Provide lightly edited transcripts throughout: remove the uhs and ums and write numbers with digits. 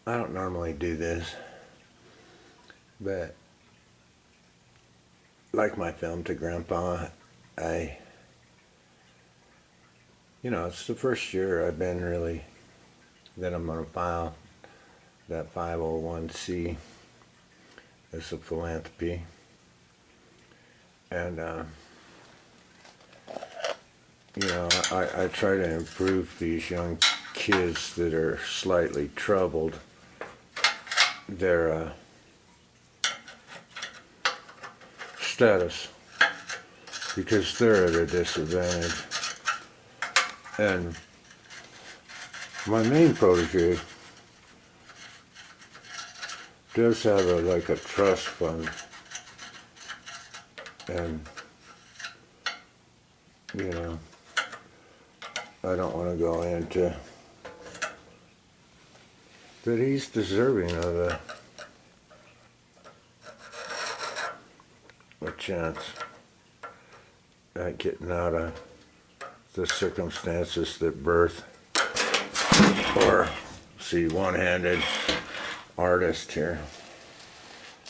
I don't normally do this, but like my film to Grandpa, it's the first year I've been really that I'm going to file that 501c as a philanthropy. And, I try to improve these young kids that are slightly troubled, their status, because they're at a disadvantage. And my main protege does have a trust fund, and I don't want to go into, but he's deserving of a chance at getting out of the circumstances that birth, or see, one-handed artist here,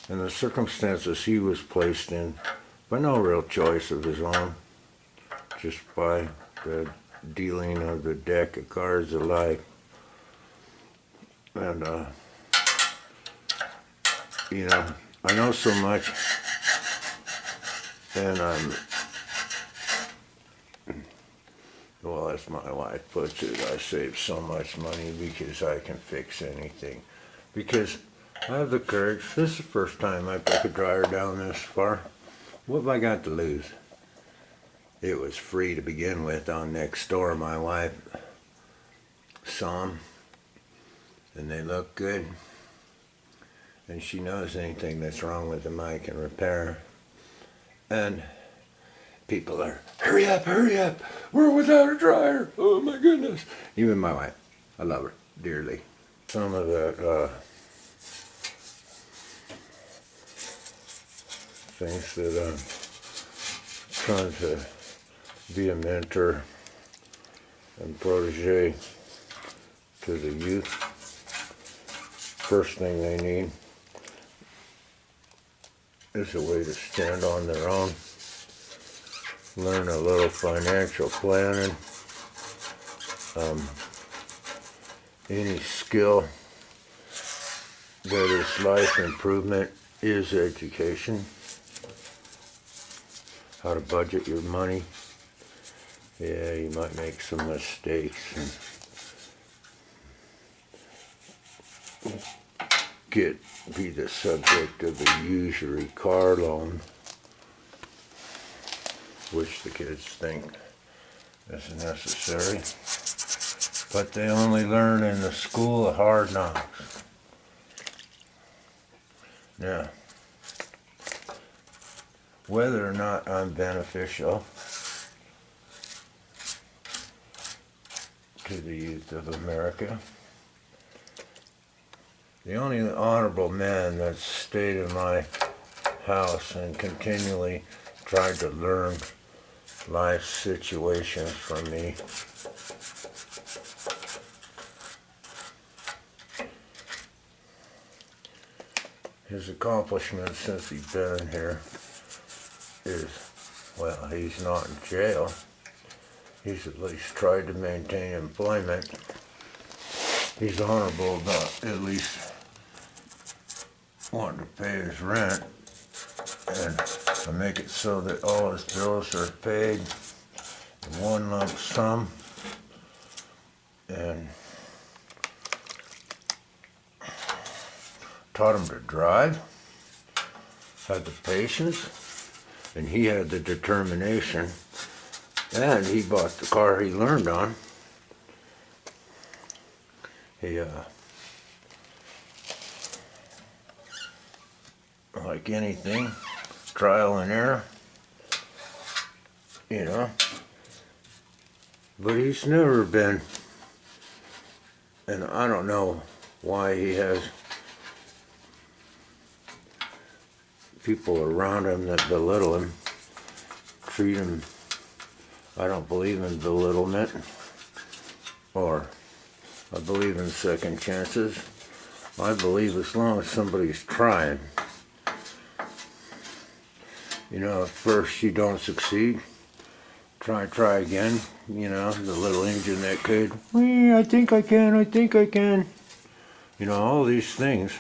and the circumstances he was placed in by no real choice of his own, just by the dealing of the deck of cards of life. And I know so much, and well, as my wife puts it, I save so much money because I can fix anything. Because I have the courage. This is the first time I took a dryer down this far. What have I got to lose? It was free to begin with on Nextdoor. My wife saw them, and they look good. And she knows anything that's wrong with them I can repair. And people are, hurry up, we're without a dryer, oh my goodness. Even my wife, I love her dearly. Some of the things that I'm trying to be a mentor and protege to the youth. First thing they need is a way to stand on their own, learn a little financial planning, any skill that is life improvement is education. How to budget your money. Yeah, you might make some mistakes and be the subject of a usury car loan, which the kids think is necessary, but they only learn in the school of hard knocks. Now, whether or not I'm beneficial to the youth of America, the only honorable man that's stayed in my house and continually tried to learn life situations from me his accomplishments since he's been in here is, well, he's not in jail. He's at least tried to maintain employment. He's honorable about at least wanting to pay his rent and make it so that all his bills are paid in one lump sum, and taught him to drive, had the patience, and he had the determination, and he bought the car he learned on. He, like anything, trial and error, but he's never been, and I don't know why he has people around him that belittle him, treat him, I don't believe in belittlement, or I believe in second chances, I believe as long as somebody's trying, you know, if first you don't succeed, try again. You know, the little engine that could, I think I can. You know, all these things.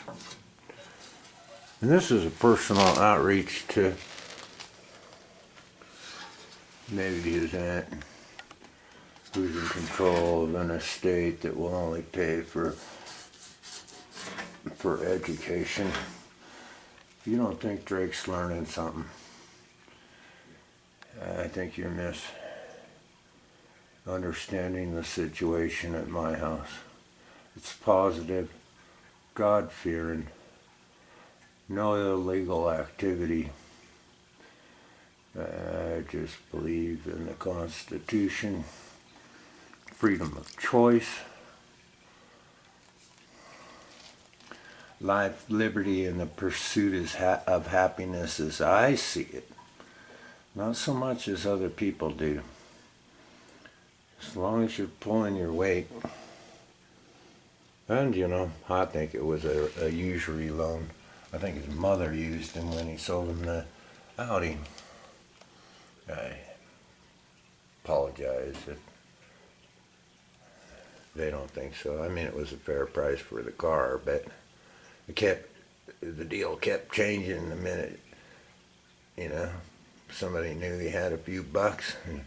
And this is a personal outreach to maybe his aunt, who's in control of an estate that will only pay for education. If you don't think Drake's learning something, I think you're misunderstanding the situation at my house. It's positive, God-fearing, no illegal activity. I just believe in the Constitution, freedom of choice, life, liberty, and the pursuit of happiness as I see it. Not so much as other people do. As long as you're pulling your weight. And, you know, I think it was a usury loan. I think his mother used him when he sold him the Audi. I apologize if they don't think so. I mean, it was a fair price for the car, but the deal kept changing the minute, you know, somebody knew he had a few bucks, and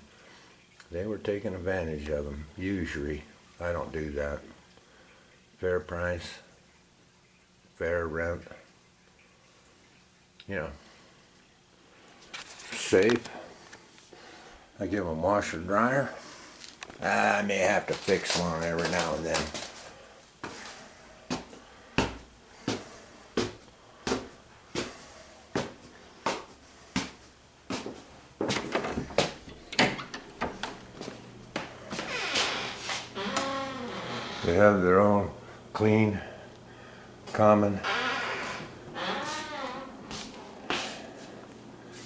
they were taking advantage of him. Usually, I don't do that. Fair price, fair rent, you know, safe. I give them washer dryer. I may have to fix one every now and then. They have their own clean, common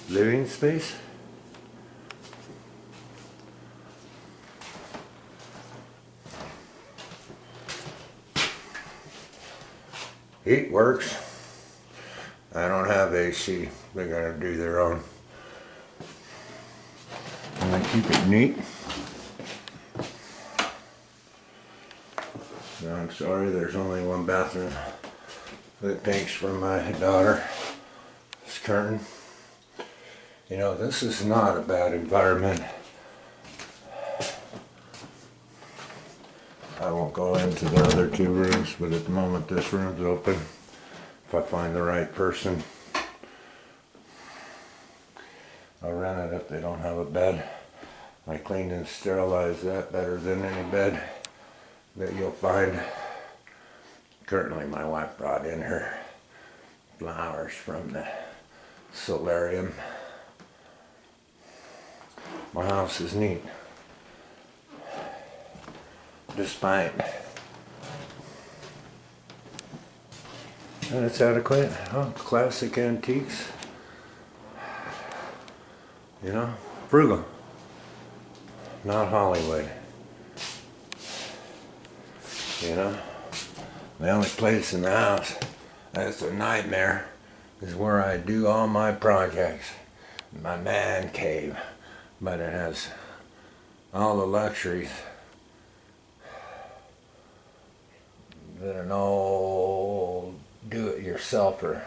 living space. Heat works. I don't have AC. They're gonna do their own. And I keep it neat. No, I'm sorry, there's only one bathroom that takes from my daughter. This curtain. You know, this is not a bad environment. I won't go into the other two rooms, but at the moment this room's open. If I find the right person, I'll rent it if they don't have a bed. I clean and sterilize that better than any bed that you'll find. Currently my wife brought in her flowers from the solarium. My house is neat. Despite, and it's adequate. Oh, classic antiques. You know, frugal. Not Hollywood. You know, the only place in the house that's a nightmare is where I do all my projects. My man cave, but it has all the luxuries that an old do-it-yourselfer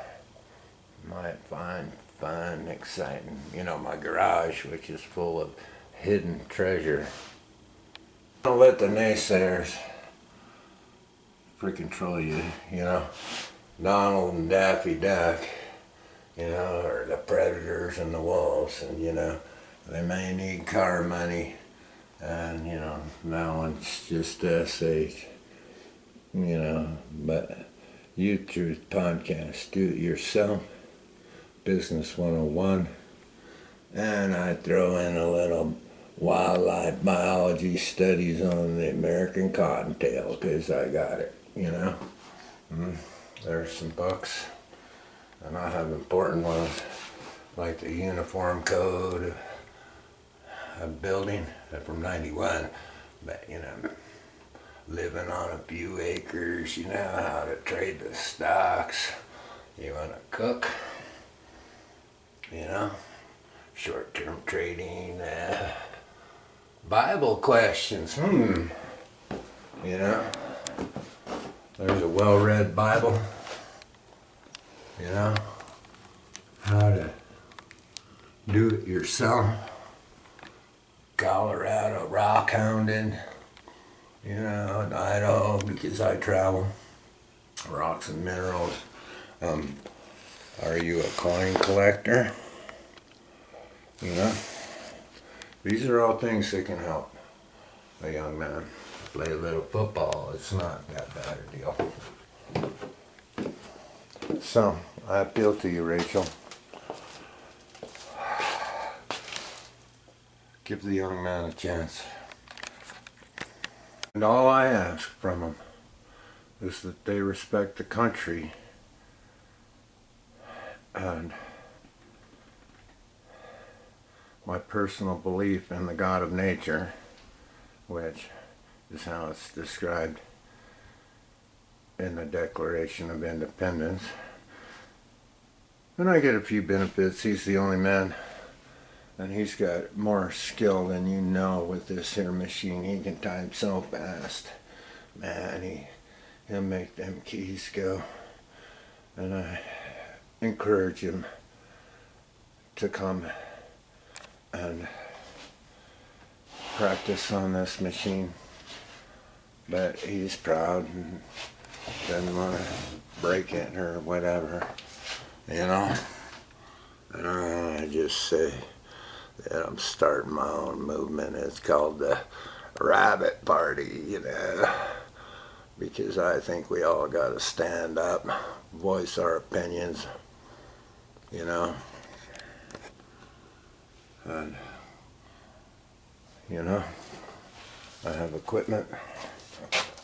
might find fun, exciting. You know, my garage, which is full of hidden treasure. Don't let the naysayers freaking troll you, you know. Donald and Daffy Duck, you know, or the Predators and the Wolves, and, you know, they may need car money, and, you know, that one's just SH. You know, but Youth Truth Podcast, do it yourself, Business 101, and I throw in a little wildlife biology studies on the American cottontail, because I got it, you know. There's some books, and I have important ones, like the Uniform Code of Building from '91, but, you know, living on a few acres, you know how to trade the stocks, you want to cook, you know, short-term trading, Bible questions, you know, there's a well-read Bible, you know, how to do it yourself, Colorado rock hounding, you know, in Idaho, because I travel, rocks and minerals. Are you a coin collector? You know, these are all things that can help a young man play a little football. It's not that bad a deal. So, I appeal to you, Rachel. Give the young man a chance. And all I ask from them is that they respect the country and my personal belief in the God of nature, which is how it's described in the Declaration of Independence. And I get a few benefits. He's the only man, and he's got more skill than you know with this here machine. He can type so fast. Man, he'll make them keys go. And I encourage him to come and practice on this machine. But he's proud and doesn't want to break it or whatever, you know. And I just say that I'm starting my own movement. It's called the Rabbit Party, you know, because I think we all got to stand up, voice our opinions, you know. And, you know, I have equipment,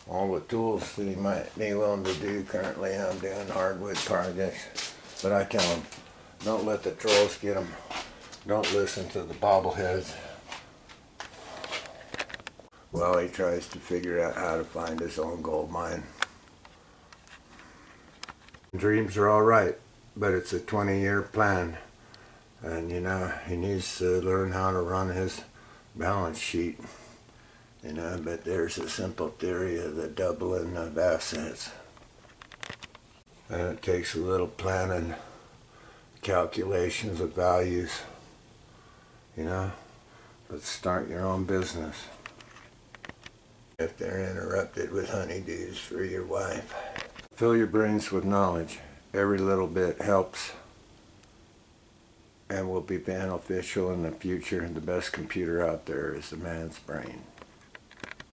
all the tools that he might be willing to do. Currently I'm doing hardwood projects, but I tell him, don't let the trolls get them. Don't listen to the bobbleheads. Well, he tries to figure out how to find his own gold mine. Dreams are all right, but it's a 20-year plan. And, you know, he needs to learn how to run his balance sheet. You know, but there's a simple theory of the doubling of assets. And it takes a little planning, calculations of values. You know, let's start your own business. If they're interrupted with honeydews for your wife. Fill your brains with knowledge. Every little bit helps and will be beneficial in the future. The best computer out there is the man's brain.